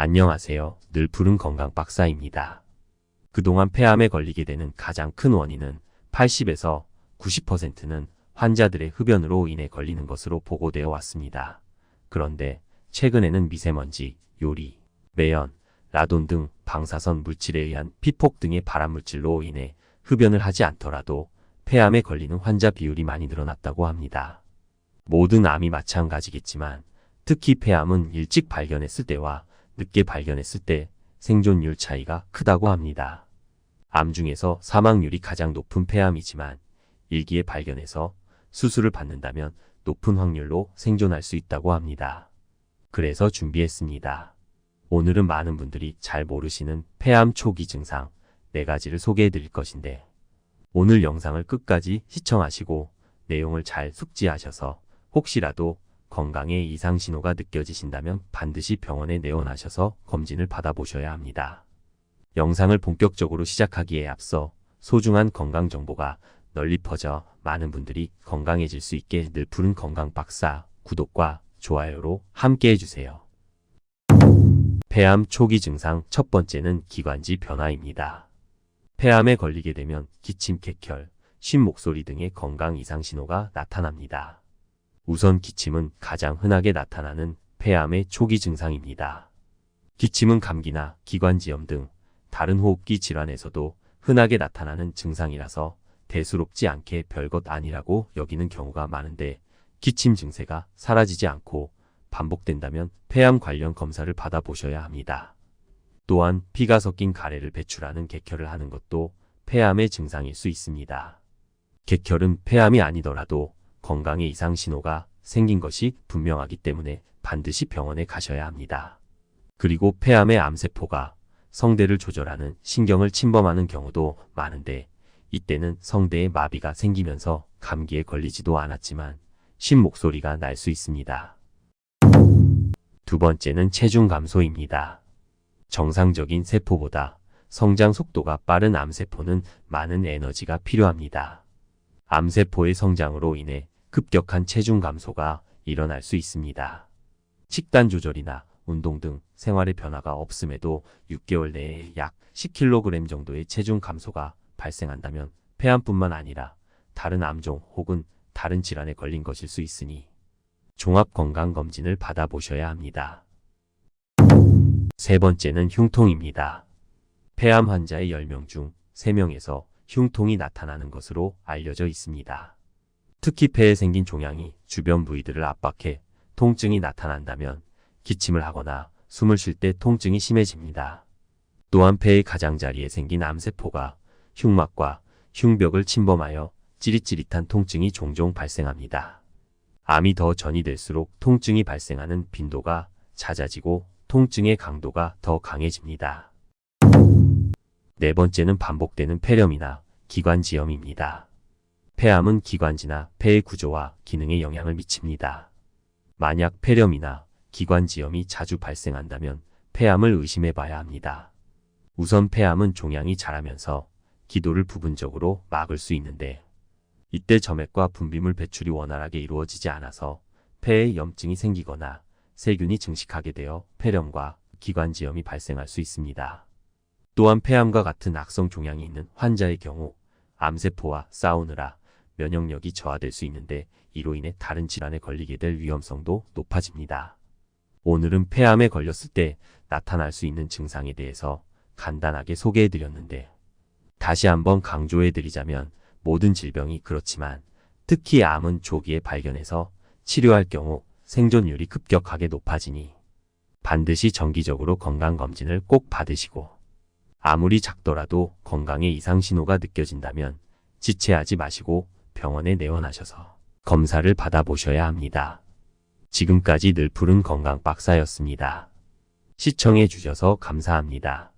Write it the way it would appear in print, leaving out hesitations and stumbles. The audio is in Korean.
안녕하세요. 늘 푸른 건강 박사입니다. 그동안 폐암에 걸리게 되는 가장 큰 원인은 80에서 90%는 환자들의 흡연으로 인해 걸리는 것으로 보고되어 왔습니다. 그런데 최근에는 미세먼지, 요리, 매연, 라돈 등 방사선 물질에 의한 피폭 등의 발암물질로 인해 흡연을 하지 않더라도 폐암에 걸리는 환자 비율이 많이 늘어났다고 합니다. 모든 암이 마찬가지겠지만 특히 폐암은 일찍 발견했을 때와 늦게 발견했을 때 생존율 차이가 크다고 합니다. 암 중에서 사망률이 가장 높은 폐암이지만 일기에 발견해서 수술을 받는다면 높은 확률로 생존할 수 있다고 합니다. 그래서 준비했습니다. 오늘은 많은 분들이 잘 모르시는 폐암 초기 증상 4가지를 소개해 드릴 것인데 오늘 영상을 끝까지 시청하시고 내용을 잘 숙지하셔서 혹시라도 건강에 이상 신호가 느껴지신다면 반드시 병원에 내원하셔서 검진을 받아보셔야 합니다. 영상을 본격적으로 시작하기에 앞서 소중한 건강 정보가 널리 퍼져 많은 분들이 건강해질 수 있게 늘 푸른 건강 박사 구독과 좋아요로 함께 해주세요. 폐암 초기 증상 첫 번째는 기관지 변화입니다. 폐암에 걸리게 되면 기침, 객혈, 쉰 목소리 등의 건강 이상 신호가 나타납니다. 우선 기침은 가장 흔하게 나타나는 폐암의 초기 증상입니다. 기침은 감기나 기관지염 등 다른 호흡기 질환에서도 흔하게 나타나는 증상이라서 대수롭지 않게 별것 아니라고 여기는 경우가 많은데 기침 증세가 사라지지 않고 반복된다면 폐암 관련 검사를 받아보셔야 합니다. 또한 피가 섞인 가래를 배출하는 객혈을 하는 것도 폐암의 증상일 수 있습니다. 객혈은 폐암이 아니더라도 건강에 이상 신호가 생긴 것이 분명하기 때문에 반드시 병원에 가셔야 합니다. 그리고 폐암의 암세포가 성대를 조절하는 신경을 침범하는 경우도 많은데 이때는 성대에 마비가 생기면서 감기에 걸리지도 않았지만 쉰 목소리가 날 수 있습니다. 두 번째는 체중 감소입니다. 정상적인 세포보다 성장 속도가 빠른 암세포는 많은 에너지가 필요합니다. 암세포의 성장으로 인해 급격한 체중 감소가 일어날 수 있습니다. 식단 조절이나 운동 등 생활의 변화가 없음에도 6개월 내에 약 10kg 정도의 체중 감소가 발생한다면 폐암뿐만 아니라 다른 암종 혹은 다른 질환에 걸린 것일 수 있으니 종합건강검진을 받아보셔야 합니다. 세 번째는 흉통입니다. 폐암 환자의 10명 중 3명에서 흉통이 나타나는 것으로 알려져 있습니다. 특히 폐에 생긴 종양이 주변 부위들을 압박해 통증이 나타난다면 기침을 하거나 숨을 쉴 때 통증이 심해집니다. 또한 폐의 가장자리에 생긴 암세포가 흉막과 흉벽을 침범하여 찌릿찌릿한 통증이 종종 발생합니다. 암이 더 전이될수록 통증이 발생하는 빈도가 잦아지고 통증의 강도가 더 강해집니다. 네 번째는 반복되는 폐렴이나 기관지염입니다. 폐암은 기관지나 폐의 구조와 기능에 영향을 미칩니다. 만약 폐렴이나 기관지염이 자주 발생한다면 폐암을 의심해 봐야 합니다. 우선 폐암은 종양이 자라면서 기도를 부분적으로 막을 수 있는데 이때 점액과 분비물 배출이 원활하게 이루어지지 않아서 폐에 염증이 생기거나 세균이 증식하게 되어 폐렴과 기관지염이 발생할 수 있습니다. 또한 폐암과 같은 악성 종양이 있는 환자의 경우 암세포와 싸우느라 면역력이 저하될 수 있는데 이로 인해 다른 질환에 걸리게 될 위험성도 높아집니다. 오늘은 폐암에 걸렸을 때 나타날 수 있는 증상에 대해서 간단하게 소개해드렸는데 다시 한번 강조해드리자면 모든 질병이 그렇지만 특히 암은 조기에 발견해서 치료할 경우 생존율이 급격하게 높아지니 반드시 정기적으로 건강검진을 꼭 받으시고 아무리 작더라도 건강에 이상 신호가 느껴진다면 지체하지 마시고 병원에 내원하셔서 검사를 받아보셔야 합니다. 지금까지 늘 푸른 건강 박사였습니다. 시청해 주셔서 감사합니다.